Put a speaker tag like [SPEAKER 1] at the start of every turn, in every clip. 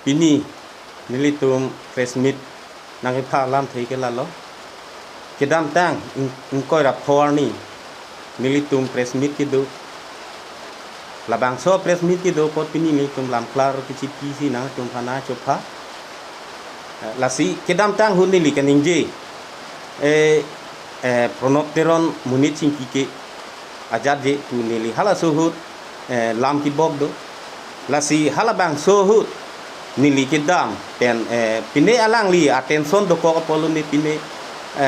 [SPEAKER 1] ปีนี้นิลิตุมเฟสมิดนังให้พาลามไทยกันละล้อเกดามตั้งอิงก้อยรับพอนี่นิลิตุมเฟสมิดกิดูละบางโซเฟสมิดกิดูพอปีนี้นิลิตุมลามคลาร์กิจิพีซีนะตุมพานาจบพาละสิเกดามตั้งหุ่นนิลิกันอิงเจpronopteron munit singkike ajad je tu nili hala sohut lam ki bog do lasi hala bang sohut nili kedam pen pine alang li attention do ko polo ni pine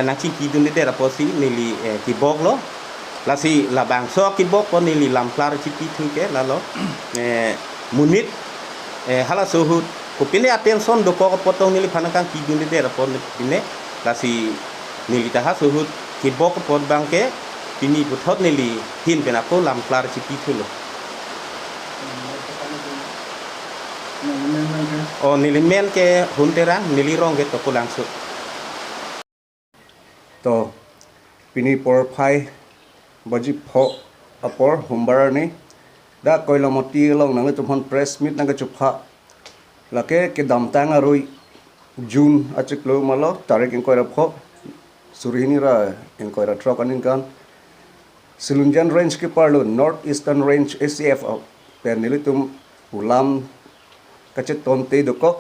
[SPEAKER 1] na singki du ni dera posi nili ki bog lo lasi la bang so ki bog ko nili lam klar chiki thuke la lo munit hala sohut ko pine attention do ko potong nili phanakang ki du ni dera pon pine lasi nili taha sohut ki bok pod bangke pini puthot nili hin pena ko lam klar chiki thulo o nili men ke huntera nili rong ke to ko langsu
[SPEAKER 2] to pini por phai baji pho apor humbar ni da koilo moti long nang tu hon press meet nang chu pha la ke dam tang arui june achik lo malo tarik en koira pho Surihini ra in koira truck anin kan Silunjan range ke parlo north eastern range ACF per nilitum ulam kachet tonte doko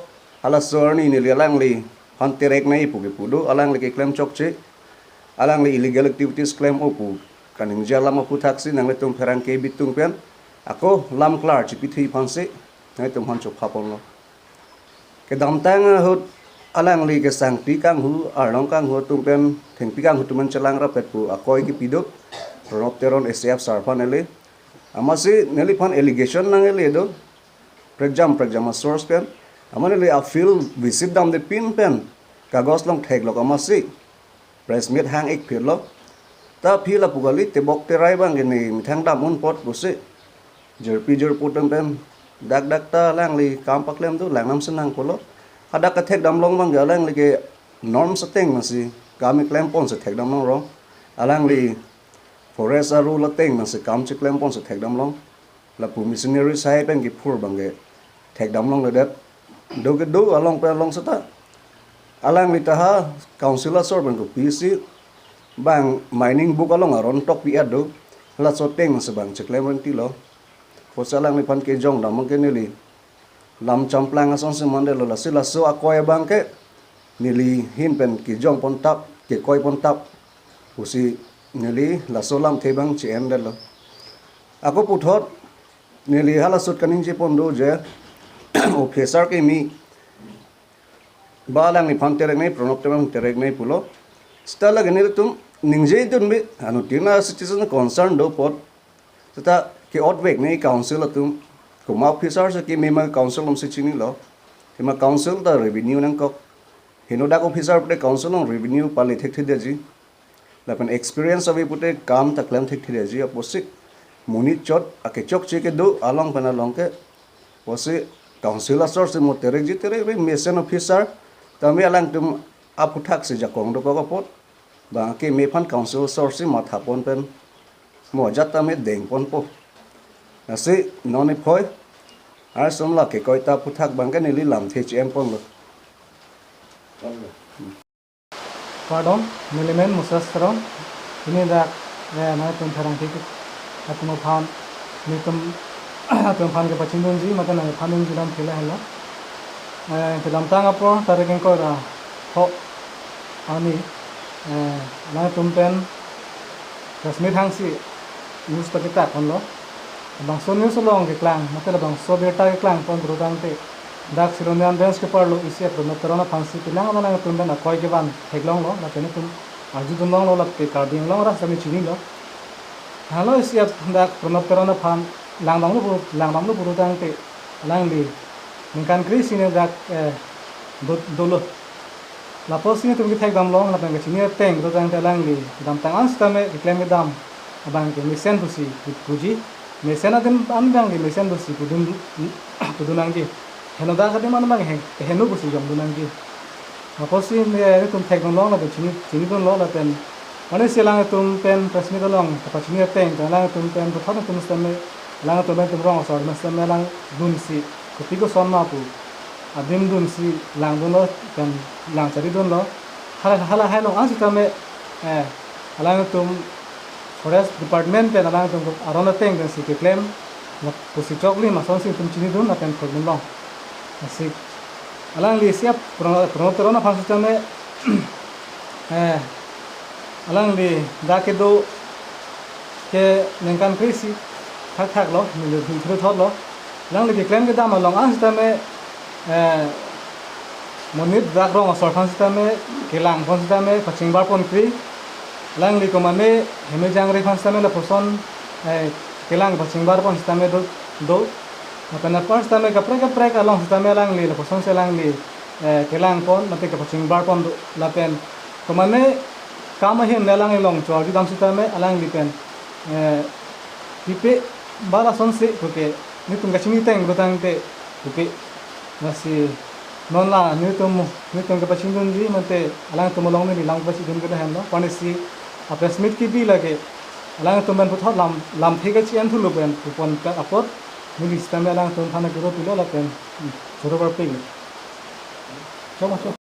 [SPEAKER 2] ala sorni nililang li hanterek nai puge pudo alang li claim chokche alang li illegal activities claim opu kaning jala ma putaksi nang letum perang ke bitung pen ako lam klar chipithi phanse ngai tum han chok phapon lo ke dam tang hut alang li ke sang pi kang hu arong kang hu tum pen theng pi kang hu tuman chalang ra pet pu akoi ki pido pronopteron ACF sarpan ele amasi neli phan allegation nang ele do prejam source pen amane le a feel visit down the pin pen kagos long thek lok amasi press meet hang ek phir lo ta phila pugali te bok te rai bang ni thang dam un pot busi jer putem pen dak ta lang li kam paklem tu lang nam senang polo ada ka thek dam long bang galang li ke norm seteng masi kami claim pon se thek dam long ro alang li forest aru la teng masi kam che claim pon se thek dam long la pu missionary sai pen ki phur bang ge thek dam long le det do ke do along pe long sata alang li ta ha councilor sor ban ko pc bang mining book along aron tok pi ado la so teng se bang che claim ron ti lo ko salang li pan ke jong dam ke ne li lam champlang ason se mandelo la sila so akoy bangke nili hin pen ki jong pon tap ke koi pon tap usi nili la so lam the bang che endelo ako puthot nili hala sut kaning je pon do je officer ke mi balang ni phan terek nei pronopteron terek nei pulo stala ganil tum ningje dun bi anu tina citizen concern do pot ta ke outwek nei council tum kuma officer se ki mema council om se chini lo hema council da revenue nang kok hinoda officer pute council on revenue pali thek the deji la pen experience avi pute kam ta claim thek the deji aposik muni chot ake chok che ke do along pana long ke posi council source mo terek ji terek re mission officer ta me alang tum aputhak se jakong do ko pot ba ke me phan council source ma thapon pen mo jata me deng pon po nasi noni phoi ar somla ke koita puthak bangka nili lam thcm pon lo
[SPEAKER 3] pardon milimen musastron ini dak na tum tharang thik atmo phan ni tum phan ke pachindon ji mata na phanung ji lam khela hala te lam tang apo tareken ko ra ho ani na tum pen rasmi thang si news pakita kon lo bang so news long ke klang matle bang so beta ke klang pon rudang te dak sironian dance ke parlo isi apno terona phansi pilang na tum na koi ke ban theglong lo na tene tum aju dum long lo la ke carding long ra sami chini lo halo isi dak prono terona phan lang bang lo rudang te lang li mingkan kris ini dak dolo la posi tum ke thek dam long la ke chini teng rudang te lang li dam tang ans tame reclaim dam abang ke mission pusi puji mesena din ambang gi mesen dosi pudunang gi henoda khade man bang he henu busi jom dunang gi aposi me tum thek long la chini don lo la pen ane selang tum pen prasmi dolong ta chini teng ta lang tum pen to thana tum stame lang tum pen tum rong sor ma stame lang dun si ko son ma pu adim dun si lang dun lo kan lang chari dun lo hala hai lo ang sitame alang tum forest department pen alang tum arona teng dan si claim na pusi chokli ma son si tum chini dun na pen problem lo si alang li siap promotorona phang sitame alang li da ke do ke nengkan krisi thak lo ni lu thru thot lo lang li claim ke da ma long ang sitame monit dak rong asor phang sitame kelang phang sitame paching bar pon kri lang li ko mane heme jang re phang sitame la poson kelang paching bar pon sitame do apana pas sitame kapre along sitame lang li la poson se lang li kelang pon mate ka paching bar pon la pen ko mane kama hin nelang long chor di dam sitame alang li pen pipe bala son se porque ni tum gachini teng rotang te pipe nasi non la ni tum ka paching dun ji mate alang tum long ni lang paching dun ka han lo panisi apres smith ki bi lage alang tum ban puthot lam thega chi an thulu ben pon ka apot ni listame alang tum thana gro pilo la pen choro bar pe choma